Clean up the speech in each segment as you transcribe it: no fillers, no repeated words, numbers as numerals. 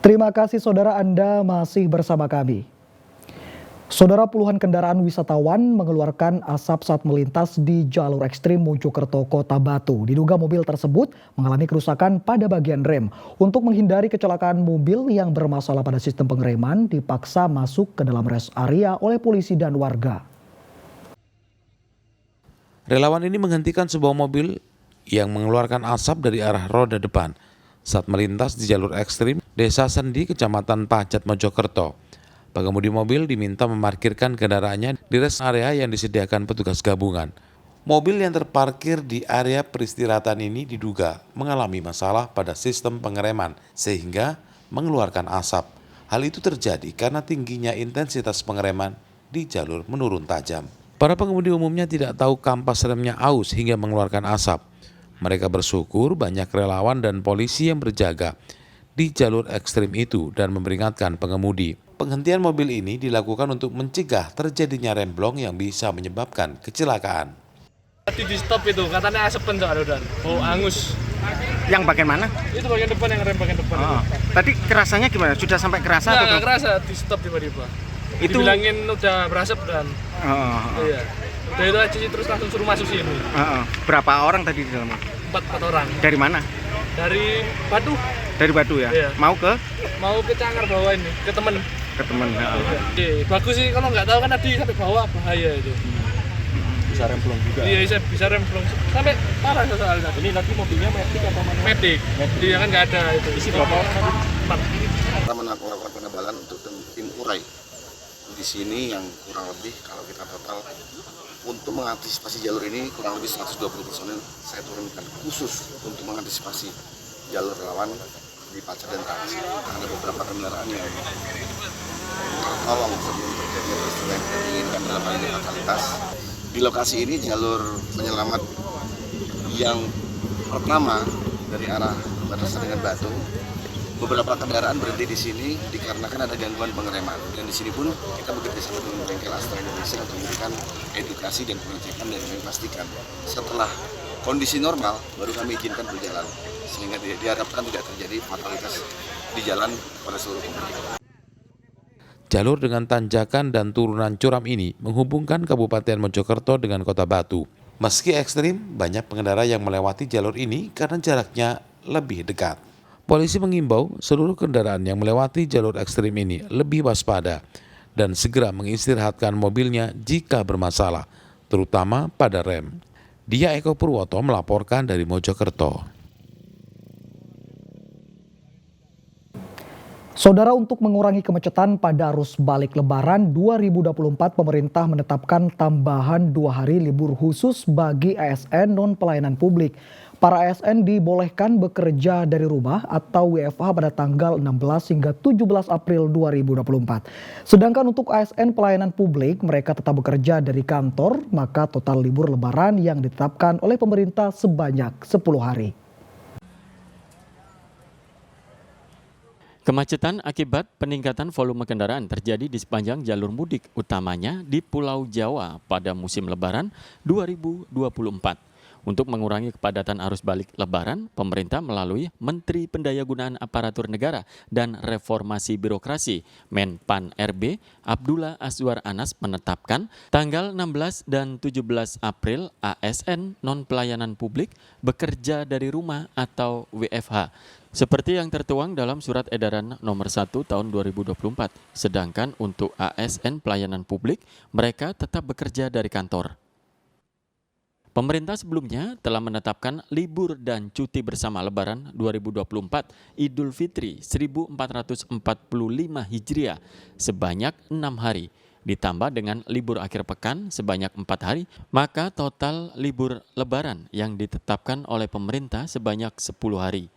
Terima kasih saudara, Anda masih bersama kami. Saudara, puluhan kendaraan wisatawan mengeluarkan asap saat melintas di jalur ekstrim Mojokerto, Kota Batu. Diduga mobil tersebut mengalami kerusakan pada bagian rem. Untuk menghindari kecelakaan, mobil yang bermasalah pada sistem pengereman dipaksa masuk ke dalam rest area oleh polisi dan warga. Relawan ini menghentikan sebuah mobil yang mengeluarkan asap dari arah roda depan saat melintas di jalur ekstrim Desa Sendi, Kecamatan Pacet, Mojokerto. Pengemudi mobil diminta memarkirkan kendaraannya di rest area yang disediakan petugas gabungan. Mobil yang terparkir di area peristirahatan ini diduga mengalami masalah pada sistem pengereman sehingga mengeluarkan asap. Hal itu terjadi karena tingginya intensitas pengereman di jalur menurun tajam. Para pengemudi umumnya tidak tahu kampas remnya aus hingga mengeluarkan asap. Mereka bersyukur banyak relawan dan polisi yang berjaga di jalur ekstrim itu dan memperingatkan pengemudi. Penghentian mobil ini dilakukan untuk mencegah terjadinya remblong yang bisa menyebabkan kecelakaan. Tadi di stop itu, katanya asepen soalnya bau angus. Yang bagian mana? Itu bagian depan, yang rem bagian depan. Oh. Tadi kerasanya gimana? Sudah sampai kerasa? Nggak kerasa, di stop tiba-tiba. Itu dibilangin udah berasap dan iya. Udah itu aja terus langsung suruh masuk sini. Berapa orang tadi di dalam? 4 orang. Dari mana? Dari Batu. Dari Batu ya? Iya. Mau ke Cangar bawah ini, ke temen. Ke temen. Bagus sih, kalau nggak tahu kan tadi sampai bawah bahaya itu. Bisa remblong juga. Iya, bisa remblong sampai parah soalnya. Ini nanti mobilnya medik atau mana? Medik. Dia kan nggak ada itu. Isi berapa orang tadi? 4. Kita melakukan penebalan untuk tim urai di sini yang kurang lebih kalau kita total untuk mengantisipasi jalur ini kurang lebih 120 personil saya turunkan khusus untuk mengantisipasi jalur rawan di Pacet dan Transit. Ada beberapa kendaraan yang tertolong sebelum terjadi peristiwa yang kita inginkan dalam hal ini fatalitas. Di lokasi ini jalur penyelamat yang pertama dari arah batasan dengan Batu. Beberapa kendaraan berhenti di sini dikarenakan ada gangguan pengereman. Dan di sini pun kita bekerja sama dengan bengkel Astra Indonesia untuk memberikan edukasi dan pengecekan dan memastikan setelah kondisi normal baru kami izinkan berjalan sehingga diharapkan tidak terjadi fatalitas di jalan pada seluruh pemudik. Jalur dengan tanjakan dan turunan curam ini menghubungkan Kabupaten Mojokerto dengan Kota Batu. Meski ekstrim, banyak pengendara yang melewati jalur ini karena jaraknya lebih dekat. Polisi mengimbau seluruh kendaraan yang melewati jalur ekstrim ini lebih waspada dan segera mengistirahatkan mobilnya jika bermasalah, terutama pada rem. Dia Eko Purwoto melaporkan dari Mojokerto. Saudara, untuk mengurangi kemacetan pada arus balik Lebaran 2024, pemerintah menetapkan tambahan 2 hari libur khusus bagi ASN non-pelayanan publik. Para ASN dibolehkan bekerja dari rumah atau WFH pada tanggal 16 hingga 17 April 2024. Sedangkan untuk ASN pelayanan publik, mereka tetap bekerja dari kantor, maka total libur Lebaran yang ditetapkan oleh pemerintah sebanyak 10 hari. Kemacetan akibat peningkatan volume kendaraan terjadi di sepanjang jalur mudik, utamanya di Pulau Jawa pada musim Lebaran 2024. Untuk mengurangi kepadatan arus balik Lebaran, pemerintah melalui Menteri Pendayagunaan Aparatur Negara dan Reformasi Birokrasi Menpan RB Abdullah Azwar Anas menetapkan tanggal 16 dan 17 April ASN non-pelayanan publik bekerja dari rumah atau WFH. Seperti yang tertuang dalam Surat Edaran Nomor 1 Tahun 2024. Sedangkan untuk ASN pelayanan publik, mereka tetap bekerja dari kantor. Pemerintah sebelumnya telah menetapkan libur dan cuti bersama Lebaran 2024 Idul Fitri 1445 Hijriah sebanyak 6 hari. Ditambah dengan libur akhir pekan sebanyak 4 hari, maka total libur Lebaran yang ditetapkan oleh pemerintah sebanyak 10 hari.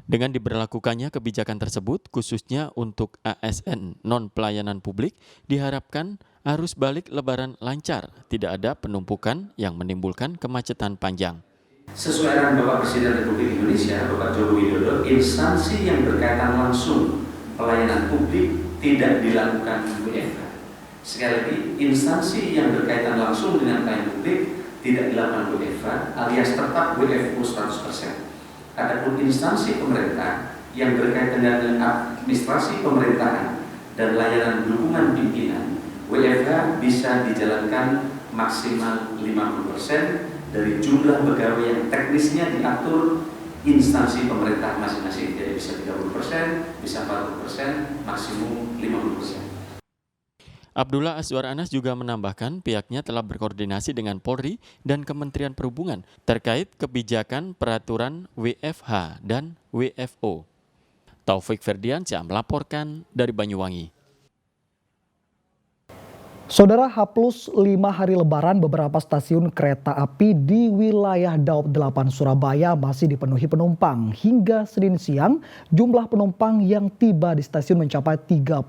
Dengan diberlakukannya kebijakan tersebut, khususnya untuk ASN non-pelayanan publik, diharapkan arus balik Lebaran lancar, tidak ada penumpukan yang menimbulkan kemacetan panjang. Sesuai arahan Bapak Presiden Republik Indonesia, Bapak Joko Widodo, instansi yang berkaitan langsung pelayanan publik tidak dilakukan WFH. Sekali lagi, instansi yang berkaitan langsung dengan pelayanan publik tidak dilakukan WFH alias tetap WFO 100%. Adapun instansi pemerintah yang berkaitan dengan administrasi pemerintahan dan layanan dukungan pimpinan, WFH bisa dijalankan maksimal 50% dari jumlah pegawai yang teknisnya diatur instansi pemerintah masing-masing. Jadi bisa 30%, bisa 40%, maksimum 50%. Abdullah Azwar Anas juga menambahkan pihaknya telah berkoordinasi dengan Polri dan Kementerian Perhubungan terkait kebijakan peraturan WFH dan WFO. Taufik Ferdiansyah melaporkan dari Banyuwangi. Saudara, H+5 hari Lebaran beberapa stasiun kereta api di wilayah Daop 8 Surabaya masih dipenuhi penumpang. Hingga Senin siang, jumlah penumpang yang tiba di stasiun mencapai 30.000,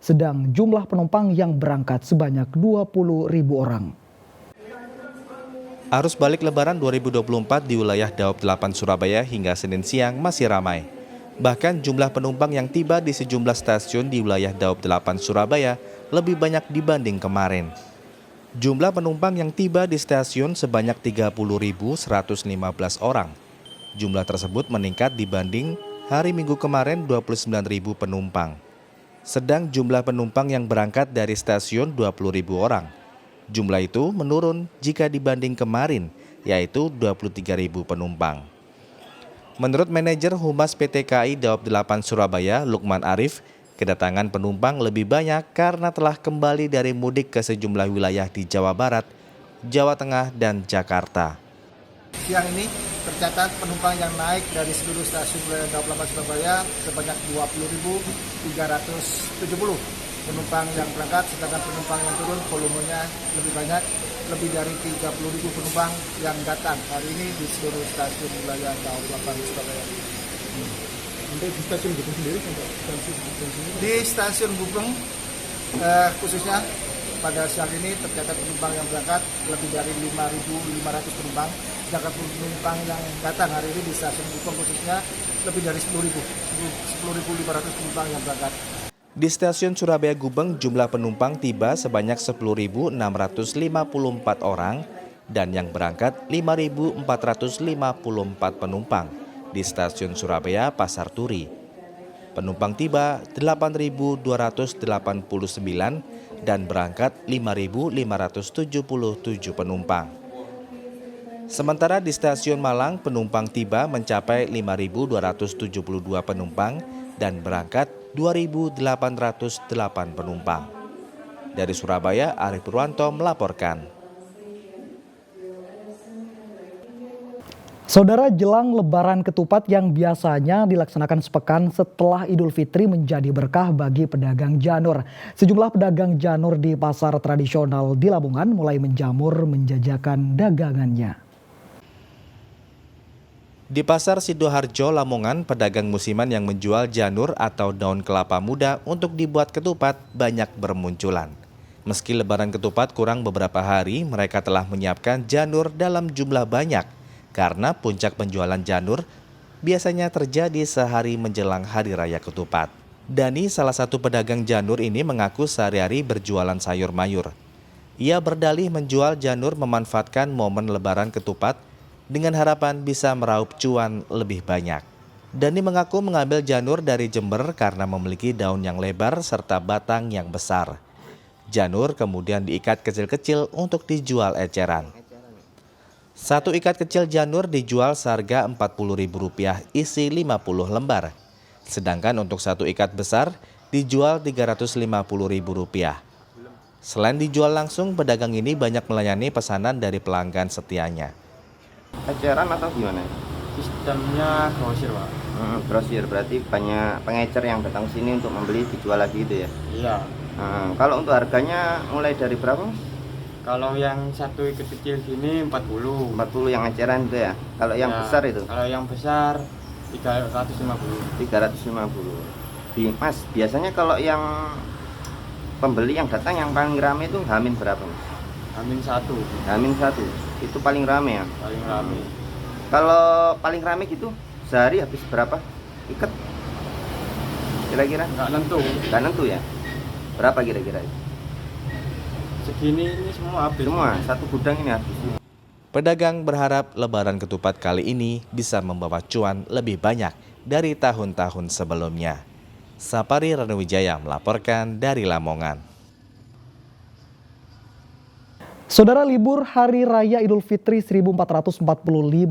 sedang jumlah penumpang yang berangkat sebanyak 20.000 orang. Arus balik Lebaran 2024 di wilayah Daop 8 Surabaya hingga Senin siang masih ramai. Bahkan jumlah penumpang yang tiba di sejumlah stasiun di wilayah Daop 8 Surabaya lebih banyak dibanding kemarin. Jumlah penumpang yang tiba di stasiun sebanyak 30.115 orang. Jumlah tersebut meningkat dibanding hari Minggu kemarin 29.000 penumpang. Sedang jumlah penumpang yang berangkat dari stasiun 20.000 orang. Jumlah itu menurun jika dibanding kemarin, yaitu 23.000 penumpang. Menurut manajer Humas PT KAI Daop 8 Surabaya, Lukman Arif, kedatangan penumpang lebih banyak karena telah kembali dari mudik ke sejumlah wilayah di Jawa Barat, Jawa Tengah, dan Jakarta. Siang ini tercatat penumpang yang naik dari seluruh stasiun wilayah Daop 8 Surabaya sebanyak 20.370 penumpang yang berangkat, sedangkan penumpang yang turun volumenya lebih banyak, lebih dari 30.000 penumpang yang datang hari ini di seluruh stasiun wilayah Daop 8 Surabaya. Untuk di stasiun Gubeng sendiri, di stasiun Gubeng khususnya pada siang ini tercatat penumpang yang berangkat lebih dari 5.500 penumpang, sedangkan penumpang yang datang hari ini di stasiun Gubeng khususnya lebih dari 10.500 penumpang yang berangkat. Di stasiun Surabaya Gubeng jumlah penumpang tiba sebanyak 10.654 orang dan yang berangkat 5.454 penumpang di stasiun Surabaya Pasar Turi. Penumpang tiba 8.289 dan berangkat 5.577 penumpang. Sementara di stasiun Malang penumpang tiba mencapai 5.272 penumpang dan berangkat 2.808 penumpang. Dari Surabaya, Arif Purwanto melaporkan. Saudara, jelang Lebaran Ketupat yang biasanya dilaksanakan sepekan setelah Idul Fitri menjadi berkah bagi pedagang janur. Sejumlah pedagang janur di pasar tradisional di Lamongan mulai menjamur menjajakan dagangannya. Di Pasar Sidoarjo, Lamongan, pedagang musiman yang menjual janur atau daun kelapa muda untuk dibuat ketupat banyak bermunculan. Meski Lebaran Ketupat kurang beberapa hari, mereka telah menyiapkan janur dalam jumlah banyak. Karena puncak penjualan janur biasanya terjadi sehari menjelang Hari Raya Ketupat. Dani, salah satu pedagang janur ini, mengaku sehari-hari berjualan sayur mayur. Ia berdalih menjual janur memanfaatkan momen Lebaran Ketupat dengan harapan bisa meraup cuan lebih banyak. Dani mengaku mengambil janur dari Jember karena memiliki daun yang lebar serta batang yang besar. Janur kemudian diikat kecil-kecil untuk dijual eceran. Satu ikat kecil janur dijual seharga Rp40.000 isi 50 lembar. Sedangkan untuk satu ikat besar dijual Rp350.000. Selain dijual langsung, pedagang ini banyak melayani pesanan dari pelanggan setianya. Eceran atau gimana? Sistemnya grosir, Pak. Grosir, berarti banyak pengecer yang datang sini untuk membeli dijual lagi itu ya? Iya. Kalau untuk harganya mulai dari berapa? Kalau yang satu ikat kecil gini 40. 40 yang eceran itu ya? Kalau yang besar itu? Kalau yang besar 350. 350. Mas, biasanya kalau yang pembeli yang datang yang paling rame itu Hamin berapa, Mas? Hamin 1. Hamin 1. Itu paling rame ya? Paling rame. Kalau paling rame gitu sehari habis berapa ikat? Kira-kira? Nggak nentu. Nggak nentu ya? Berapa kira-kira? Segini ini semua habis. Semua, satu gudang ini habis. Pedagang berharap lebaran ketupat kali ini bisa membawa cuan lebih banyak dari tahun-tahun sebelumnya. Sapari Ranuwijaya melaporkan dari Lamongan. Saudara, libur Hari Raya Idul Fitri 1445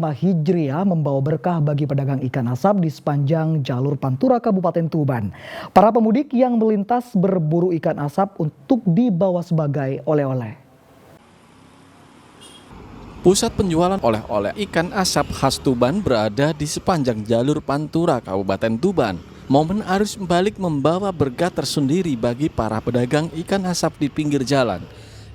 Hijriah membawa berkah bagi pedagang ikan asap di sepanjang jalur Pantura Kabupaten Tuban. Para pemudik yang melintas berburu ikan asap untuk dibawa sebagai oleh-oleh. Pusat penjualan oleh-oleh ikan asap khas Tuban berada di sepanjang jalur Pantura Kabupaten Tuban. Momen arus balik membawa berkah tersendiri bagi para pedagang ikan asap di pinggir jalan.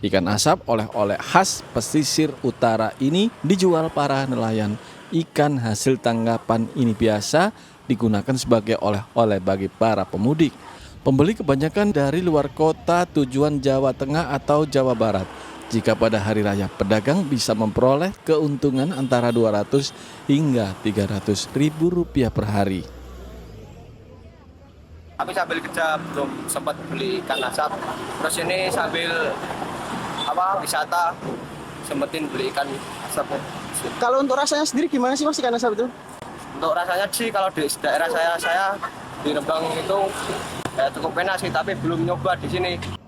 Ikan asap oleh-oleh khas pesisir utara ini dijual para nelayan. Ikan hasil tangkapan ini biasa digunakan sebagai oleh-oleh bagi para pemudik. Pembeli kebanyakan dari luar kota tujuan Jawa Tengah atau Jawa Barat. Jika pada hari raya, pedagang bisa memperoleh keuntungan antara 200 hingga 300 ribu rupiah per hari. Tapi sambil kerja belum sempat beli ikan asap. Terus ini sambil wisata, sempetin beli ikan asap. Kalau untuk rasanya sendiri gimana sih Mas ikan asap itu? Untuk rasanya sih kalau di daerah saya di Rembang itu cukup enak sih, tapi belum nyoba di sini.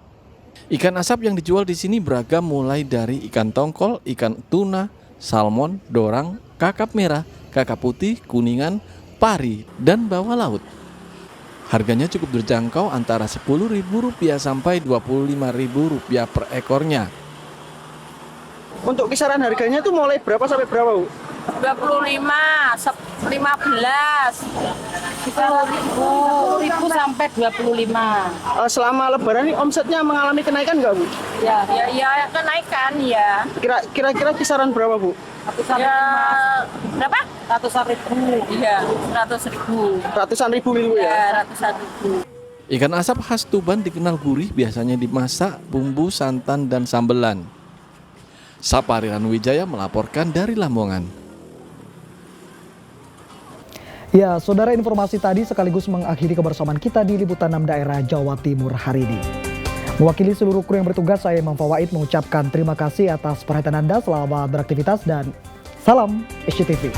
Ikan asap yang dijual di sini beragam mulai dari ikan tongkol, ikan tuna, salmon, dorang, kakap merah, kakap putih, kuningan, pari, dan bawah laut. Harganya cukup terjangkau antara Rp10.000 sampai Rp25.000 per ekornya. Untuk kisaran harganya tuh mulai berapa sampai berapa, Bu? 25, 15, 10.000 sampai 25. Selama lebaran ini omsetnya mengalami kenaikan nggak, Bu? Ya kenaikan ya. Kira-kira kisaran berapa, Bu? Ya berapa? Ratusan ribu. Iya, 100.000. Ratusan ribu Bu ya? Ya, ratusan ribu. Ikan asap khas Tuban dikenal gurih, biasanya dimasak bumbu santan dan sambelan. Sapari Ranuwijaya melaporkan dari Lamongan. Ya, saudara, informasi tadi sekaligus mengakhiri kebersamaan kita di Liputan 6 Daerah Jawa Timur hari ini. Mewakili seluruh kru yang bertugas, saya Imam Fawaid mengucapkan terima kasih atas perhatian Anda, selamat beraktivitas dan salam SCTV.